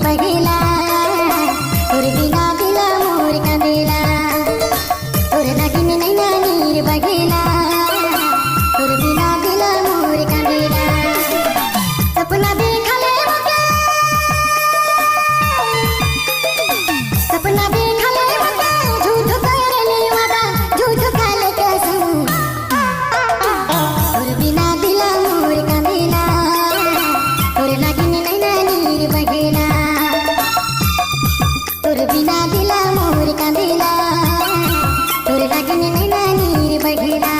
बघेला तोर बिना दिला मोर कांदेला तोर लागिन नैना नीर बघेला तोर बिना दिला मोर कांदेला सपना देखले मुके सपना देखले मुके झूठ करले वादा झूठ खाले कसम तोर बिना दिला मोर कांदेला तोर लागिन नैना नीर बघेला तोर बिना दिला मोर कांदेला तोर लागिन नैना नीर बघेला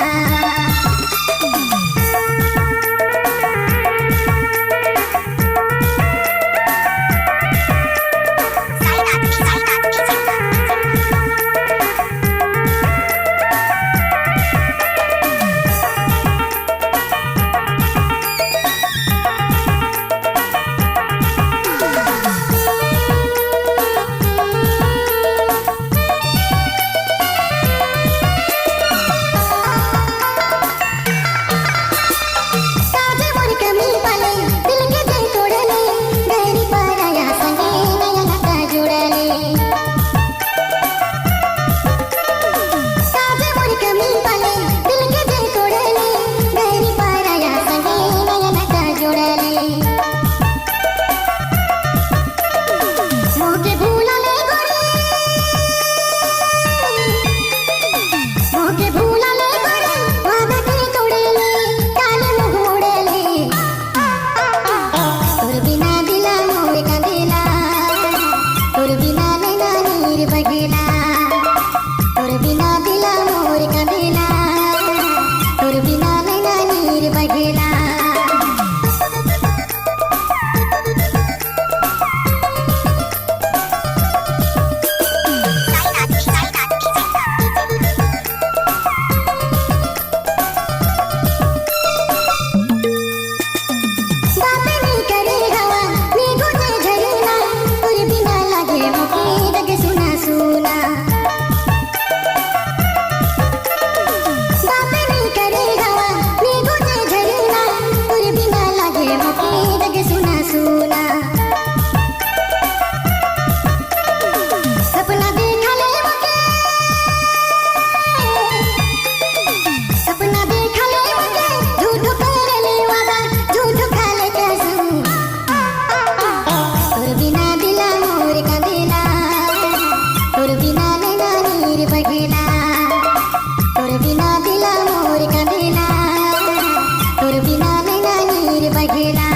बघेला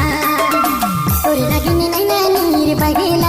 तोर लागिन नैना नीर बघेला